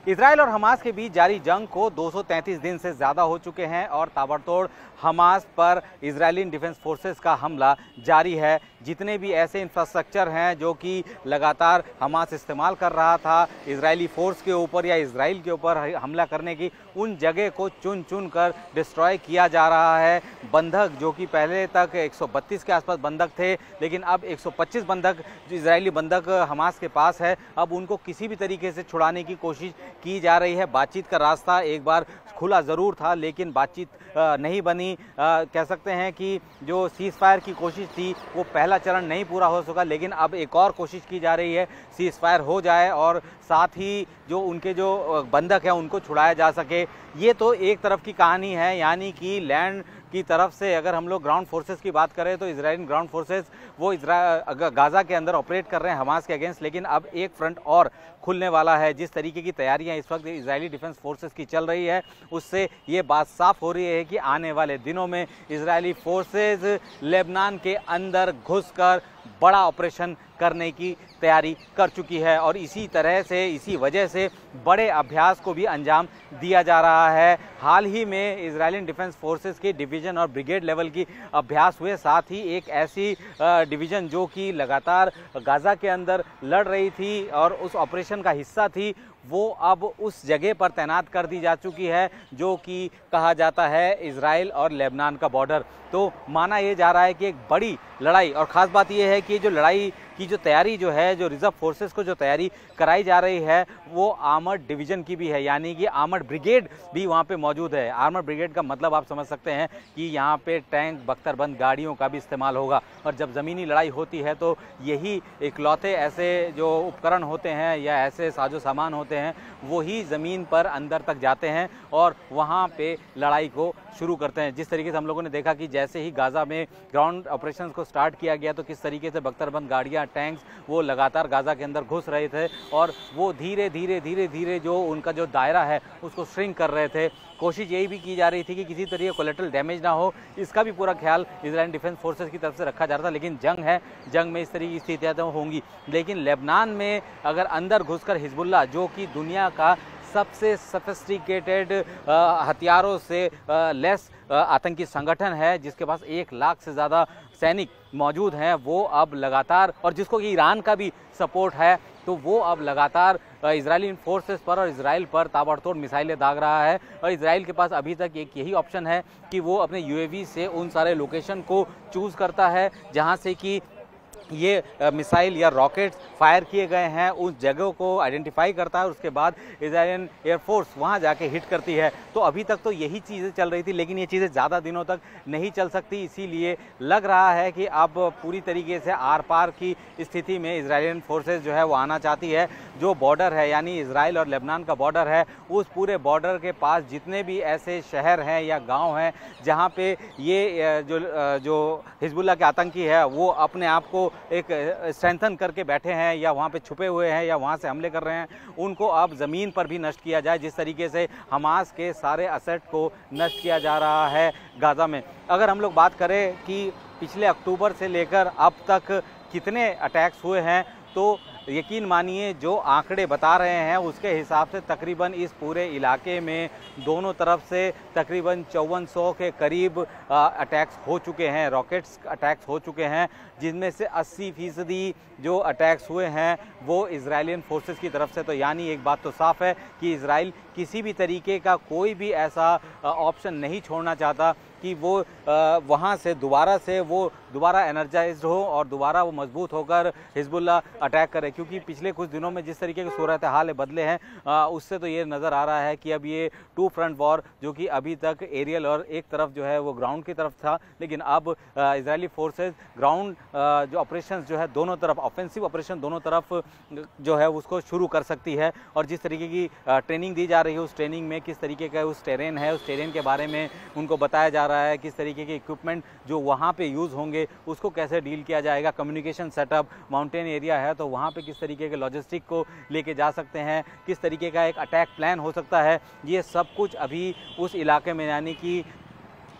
Israel और Hamas के बीच जारी जंग को 233 दिन से ज़्यादा हो चुके हैं और ताबड़तोड़ हमास पर इजरायली डिफेंस फोर्सेस का हमला जारी है। जितने भी ऐसे इंफ्रास्ट्रक्चर हैं जो कि लगातार हमास इस्तेमाल कर रहा था इजरायली फोर्स के ऊपर या इजराइल के ऊपर हमला करने की, उन जगह को चुन चुन कर डिस्ट्रॉय किया जा रहा है। बंधक जो कि पहले तक 132 के आसपास बंधक थे, लेकिन अब 125 बंधक जो इजरायली बंधक हमास के पास है, अब उनको किसी भी तरीके से छुड़ाने की कोशिश की जा रही है। बातचीत का रास्ता एक बार खुला ज़रूर था, लेकिन बातचीत नहीं बनी। कह सकते हैं कि जो सीज़ फायर की कोशिश थी वो पहला चरण नहीं पूरा हो सका, लेकिन अब एक और कोशिश की जा रही है सीज़ फायर हो जाए और साथ ही जो उनके जो बंधक हैं उनको छुड़ाया जा सके। ये तो एक तरफ की कहानी है, यानी कि लैंड की तरफ से अगर हम लोग ग्राउंड फोर्सेस की बात करें तो इजरायली ग्राउंड फोर्सेस वो गाज़ा के अंदर ऑपरेट कर रहे हैं हमास के अगेंस्ट, लेकिन अब एक फ्रंट और खुलने वाला है। जिस तरीके की तैयारियां इस वक्त इजरायली डिफेंस फोर्सेस की चल रही है, उससे ये बात साफ हो रही है कि आने वाले दिनों में इजरायली फोर्सेस लेबनान के अंदर घुसकर बड़ा ऑपरेशन करने की तैयारी कर चुकी है और इसी तरह से, इसी वजह से बड़े अभ्यास को भी अंजाम दिया जा रहा है। हाल ही में इजरायली डिफेंस फोर्सेस के डिवीज़न और ब्रिगेड लेवल की अभ्यास हुए, साथ ही एक ऐसी डिवीज़न जो कि लगातार गाज़ा के अंदर लड़ रही थी और उस ऑपरेशन का हिस्सा थी, वो अब उस जगह पर तैनात कर दी जा चुकी है जो कि कहा जाता है इजराइल और लेबनान का बॉर्डर। तो माना यह जा रहा है कि एक बड़ी लड़ाई, और ख़ास बात यह है कि जो लड़ाई की जो तैयारी जो है, जो रिजर्व फोर्सेस को जो तैयारी कराई जा रही है, वो आर्मर्ड डिवीज़न की भी है, यानी कि आर्मर्ड ब्रिगेड भी वहाँ पे मौजूद है। आर्मर्ड ब्रिगेड का मतलब आप समझ सकते हैं कि यहाँ पे टैंक, बख्तरबंद गाड़ियों का भी इस्तेमाल होगा। और जब ज़मीनी लड़ाई होती है तो यही इकलौते ऐसे जो उपकरण होते हैं या ऐसे साजो सामान होते हैं, वही ज़मीन पर अंदर तक जाते हैं और वहाँ पे लड़ाई को शुरू करते हैं। जिस तरीके से हम लोगों ने देखा कि जैसे ही गाज़ा में ग्राउंड ऑपरेशंस को स्टार्ट किया गया तो किस तरीके से बख्तरबंद गाड़ियाँ, टैंक्स वो लगातार गाज़ा के अंदर घुस रहे थे और वो धीरे धीरे जो उनका जो दायरा है उसको श्रिंक कर रहे थे। कोशिश यही भी की जा रही थी कि किसी तरीके कोलेटरल डैमेज ना हो, इसका भी पूरा ख्याल इजरायली डिफेंस फोर्सेस की तरफ से रखा जा रहा था। लेकिन जंग है, जंग में इस तरह की स्थितियाँ तो होंगी। लेकिन लेबनान में अगर अंदर घुसकर हिजबुल्लाह, जो कि दुनिया का सबसे सफिस्टिकेटेड हथियारों से लेस आतंकी संगठन है, जिसके पास 1 लाख से ज़्यादा सैनिक मौजूद हैं, वो अब लगातार, और जिसको कि ईरान का भी सपोर्ट है, तो वो अब लगातार इजरायली फोर्सेस पर और इजराइल पर ताबड़तोड़ मिसाइलें दाग रहा है। और इजराइल के पास अभी तक एक यही ऑप्शन है कि वो अपने यूएवी से उन सारे लोकेशन को चूज़ करता है जहाँ से कि ये मिसाइल या रॉकेट्स फायर किए गए हैं, उस जगह को आइडेंटिफाई करता है और उसके बाद इजरायलियन एयरफोर्स वहाँ जाके हिट करती है। तो अभी तक तो यही चीज़ें चल रही थी, लेकिन ये चीज़ें ज़्यादा दिनों तक नहीं चल सकती। इसीलिए लग रहा है कि अब पूरी तरीके से आर पार की स्थिति में इजरायलियन फोर्सेस जो है वो आना चाहती है। जो बॉर्डर है, यानी इजराइल और लेबनान का बॉर्डर है, उस पूरे बॉर्डर के पास जितने भी ऐसे शहर हैं या गाँव हैं जहाँ पे ये जो हिजबुल्लाह के आतंकी है वो अपने आप को एक स्ट्रेंथन करके बैठे हैं या वहाँ पे छुपे हुए हैं या वहाँ से हमले कर रहे हैं, उनको अब ज़मीन पर भी नष्ट किया जाए, जिस तरीके से हमास के सारे असेट को नष्ट किया जा रहा है गाज़ा में। अगर हम लोग बात करें कि पिछले अक्टूबर से लेकर अब तक कितने अटैक्स हुए हैं, तो यकीन मानिए जो आंकड़े बता रहे हैं उसके हिसाब से तकरीबन इस पूरे इलाके में दोनों तरफ से तकरीबन 5400 के करीब अटैक्स हो चुके हैं, रॉकेट्स अटैक्स हो चुके हैं, जिनमें से 80% जो अटैक्स हुए हैं वो इजरायलियन फोर्सेस की तरफ से। तो यानी एक बात तो साफ है कि इजराइल किसी भी तरीके का कोई भी ऐसा ऑप्शन नहीं छोड़ना चाहता कि वो वहाँ से दोबारा एनर्जाइज्ड हो और दोबारा वो मजबूत होकर हिजबुल्लाह अटैक करे। क्योंकि पिछले कुछ दिनों में जिस तरीके की सूरत हाल बदले हैं, उससे तो ये नज़र आ रहा है कि अब ये 2 फ्रंट वॉर, जो कि अभी तक एरियल और एक तरफ जो है वो ग्राउंड की तरफ था, लेकिन अब इजरायली फोर्सेस ग्राउंड जो ऑपरेशन जो है दोनों तरफ, ऑफेंसिव ऑपरेशन दोनों तरफ जो है उसको शुरू कर सकती है। और जिस तरीके की ट्रेनिंग दी जा रही है, उस ट्रेनिंग में किस तरीके का उस टेरेन है, उस टेरेन के बारे में उनको बताया जा रहा है, किस तरीके के इक्विपमेंट जो वहाँ पे यूज़ होंगे उसको कैसे डील किया जाएगा। कम्युनिकेशन सेटअप, माउंटेन एरिया है तो वहाँ पे किस तरीके के लॉजिस्टिक को लेके जा सकते हैं, किस तरीके का एक अटैक प्लान हो सकता है, ये सब कुछ अभी उस इलाके में, यानी कि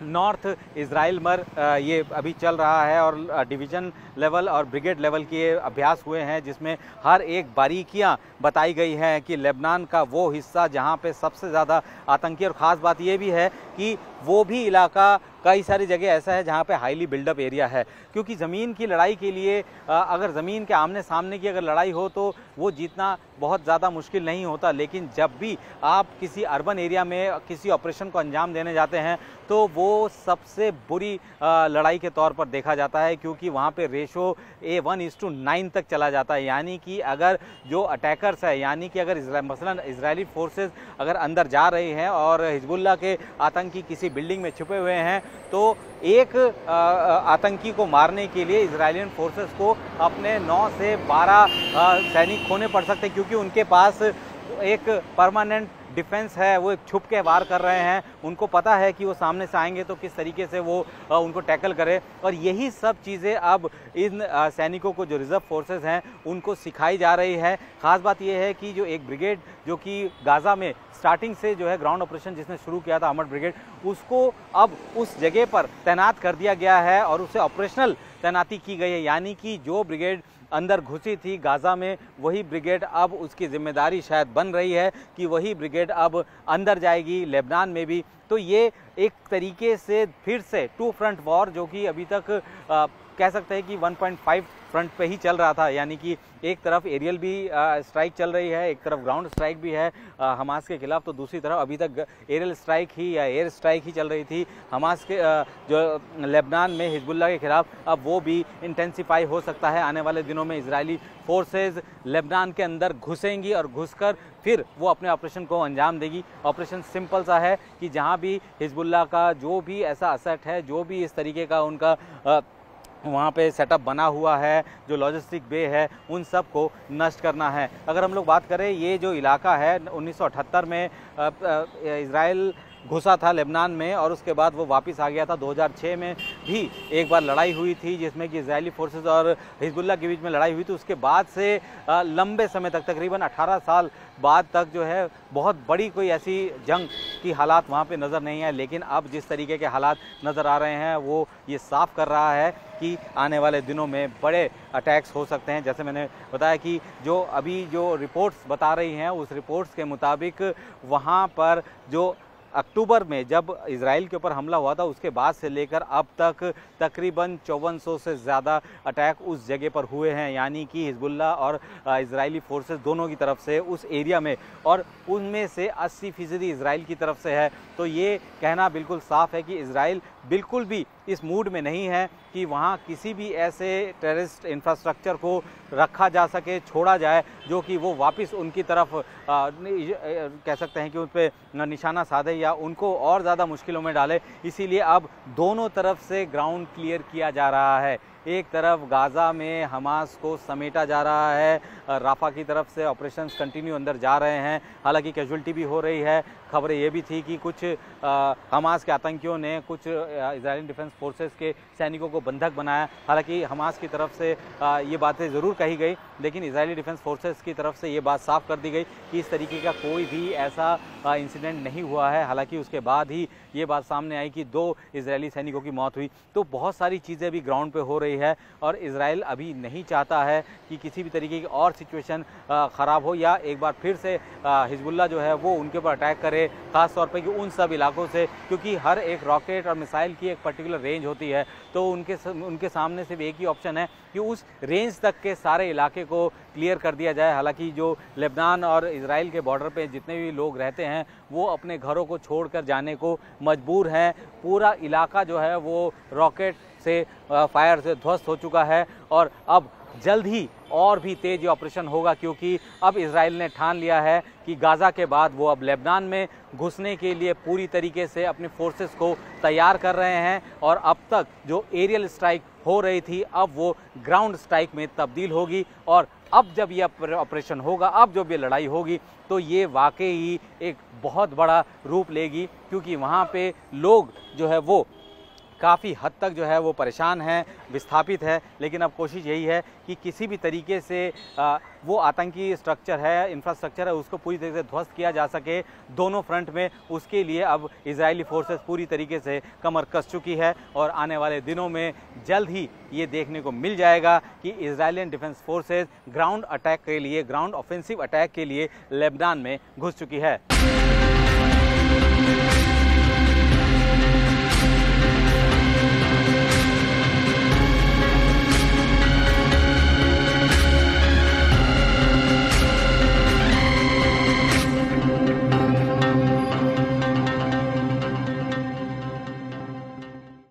नॉर्थ इजराइल में ये अभी चल रहा है और डिवीज़न लेवल और ब्रिगेड लेवल के अभ्यास हुए हैं, जिसमें हर एक बारीकियां बताई गई हैं कि लेबनान का वो हिस्सा जहां पे सबसे ज़्यादा आतंकी, और ख़ास बात ये भी है कि वो भी इलाका कई सारी जगह ऐसा है जहाँ पे हाईली बिल्डअप एरिया है, क्योंकि ज़मीन की लड़ाई के लिए अगर ज़मीन के आमने सामने की अगर लड़ाई हो तो वो जीतना बहुत ज़्यादा मुश्किल नहीं होता, लेकिन जब भी आप किसी अर्बन एरिया में किसी ऑपरेशन को अंजाम देने जाते हैं तो वो सबसे बुरी लड़ाई के तौर पर देखा जाता है, क्योंकि वहाँ पे रेशो 1:9 तक चला जाता है। यानी कि अगर जो अटैकर्स है, यानी कि अगर मसलन इजरायली फोर्सेस अगर अंदर जा रही हैं और हिजबुल्लाह के आतंकी किसी बिल्डिंग में छुपे हुए हैं, तो एक आतंकी को मारने के लिए इजरायलियन फोर्सेस को अपने 9 से 12 सैनिक खोने पड़ सकते हैं, क्योंकि उनके पास एक परमानेंट डिफेंस है, वो एक छुप के वार कर रहे हैं। उनको पता है कि वो सामने से आएंगे तो किस तरीके से वो उनको टैकल करे, और यही सब चीज़ें अब इन सैनिकों को जो रिजर्व फोर्सेस हैं उनको सिखाई जा रही है। ख़ास बात यह है कि जो एक ब्रिगेड जो कि गाज़ा में स्टार्टिंग से जो है ग्राउंड ऑपरेशन जिसने शुरू किया था, अमर ब्रिगेड, उसको अब उस जगह पर तैनात कर दिया गया है और उसे ऑपरेशनल तैनाती की गई है। यानी कि जो ब्रिगेड अंदर घुसी थी गाज़ा में, वही ब्रिगेड अब उसकी जिम्मेदारी शायद बन रही है कि वही ब्रिगेड अब अंदर जाएगी लेबनान में भी। तो ये एक तरीके से फिर से 2 फ्रंट वॉर, जो कि अभी तक कह सकते हैं कि 1.5 फ्रंट पे ही चल रहा था, यानी कि एक तरफ एरियल भी स्ट्राइक चल रही है, एक तरफ ग्राउंड स्ट्राइक भी है हमास के खिलाफ, तो दूसरी तरफ अभी तक एरियल स्ट्राइक ही या एयर स्ट्राइक ही चल रही थी हमास के जो लेबनान में हिजबुल्लाह के खिलाफ। अब वो भी इंटेंसिफाई हो सकता है। आने वाले दिनों में इजरायली फोर्सेज लेबनान के अंदर घुसेंगी और घुसकर फिर वो अपने ऑपरेशन को अंजाम देगी। ऑपरेशन सिंपल सा है कि जहाँ भी हिजबुल्लाह का जो भी ऐसा असट है, जो भी इस तरीके का उनका वहाँ पे सेटअप बना हुआ है, जो लॉजिस्टिक बे है, उन सब को नष्ट करना है। अगर हम लोग बात करें, ये जो इलाका है 1978 में इजराइल घुसा था लेबनान में और उसके बाद वो वापस आ गया था। 2006 में भी एक बार लड़ाई हुई थी जिसमें कि इजरायली फोर्सेस और हिजबुल्लाह के बीच में लड़ाई हुई थी। उसके बाद से लंबे समय तक, तकरीबन 18 साल बाद तक जो है बहुत बड़ी कोई ऐसी जंग की हालात वहाँ पे नज़र नहीं है। लेकिन अब जिस तरीके के हालात नज़र आ रहे हैं वो ये साफ कर रहा है कि आने वाले दिनों में बड़े अटैक्स हो सकते हैं। जैसे मैंने बताया कि जो अभी जो रिपोर्ट्स बता रही हैं, उस रिपोर्ट्स के मुताबिक वहाँ पर जो अक्टूबर में जब इजराइल के ऊपर हमला हुआ था, उसके बाद से लेकर अब तक तकरीबन 5400 से ज़्यादा अटैक उस जगह पर हुए हैं। यानी कि हिजबुल्लाह और इजरायली फोर्सेस दोनों की तरफ से उस एरिया में, और उनमें से 80% इजराइल की तरफ से है। तो ये कहना बिल्कुल साफ़ है कि इजराइल बिल्कुल भी इस मूड में नहीं है कि वहाँ किसी भी ऐसे टेररिस्ट इंफ्रास्ट्रक्चर को रखा जा सके, छोड़ा जाए, जो कि वो वापस उनकी तरफ कह सकते हैं कि उन पर निशाना साधे या उनको और ज़्यादा मुश्किलों में डाले। इसीलिए अब दोनों तरफ से ग्राउंड क्लियर किया जा रहा है। एक तरफ गाज़ा में हमास को समेटा जा रहा है, राफा की तरफ से ऑपरेशंस कंटिन्यू अंदर जा रहे हैं। हालांकि कैजुअल्टी भी हो रही है। खबरें ये भी थी कि कुछ हमास के आतंकियों ने कुछ इजरायली डिफेंस फोर्सेस के सैनिकों को बंधक बनाया। हालांकि हमास की तरफ से ये बातें ज़रूर कही गई, लेकिन इजरायली डिफेंस फोर्सेस की तरफ से ये बात साफ कर दी गई कि इस तरीके का कोई भी ऐसा इंसिडेंट नहीं हुआ है। हालांकि उसके बाद ही ये बात सामने आई कि 2 इजरायली सैनिकों की मौत हुई। तो बहुत सारी चीज़ें भी ग्राउंड पे हो रही है और इजराइल अभी नहीं चाहता है कि किसी भी तरीके की और सिचुएशन ख़राब हो या एक बार फिर से हिजबुल्लाह जो है वो उनके ऊपर अटैक करे, ख़ास तौर पे कि उन सब इलाकों से, क्योंकि हर एक रॉकेट और मिसाइल की एक पर्टिकुलर रेंज होती है। तो उनके सामने सिर्फ एक ही ऑप्शन है कि उस रेंज तक के सारे इलाके को क्लियर कर दिया जाए। हालांकि जो लेबनान और इजराइल के बॉर्डर पे जितने भी लोग रहते हैं वो अपने घरों को छोड़कर जाने को मजबूर हैं। पूरा इलाका जो है वो रॉकेट से फायर से ध्वस्त हो चुका है और अब जल्द ही और भी तेज ये ऑपरेशन होगा, क्योंकि अब इजराइल ने ठान लिया है कि गाज़ा के बाद वो अब लेबनान में घुसने के लिए पूरी तरीके से अपने फोर्सेस को तैयार कर रहे हैं। और अब तक जो एरियल स्ट्राइक हो रही थी अब वो ग्राउंड स्ट्राइक में तब्दील होगी। और अब जब ये ऑपरेशन होगा, अब जब ये लड़ाई होगी, तो ये वाकई एक बहुत बड़ा रूप लेगी, क्योंकि वहाँ पे लोग जो है वो काफ़ी हद तक जो है वो परेशान है, विस्थापित है। लेकिन अब कोशिश यही है कि किसी भी तरीके से वो आतंकी स्ट्रक्चर है, इंफ्रास्ट्रक्चर है, उसको पूरी तरीके से ध्वस्त किया जा सके दोनों फ्रंट में। उसके लिए अब इजरायली फोर्सेस पूरी तरीके से कमर कस चुकी है और आने वाले दिनों में जल्द ही ये देखने को मिल जाएगा कि इजरायलियन डिफेंस फोर्सेस ग्राउंड अटैक के लिए, ग्राउंड ऑफेंसिव अटैक के लिए लेबनान में घुस चुकी है।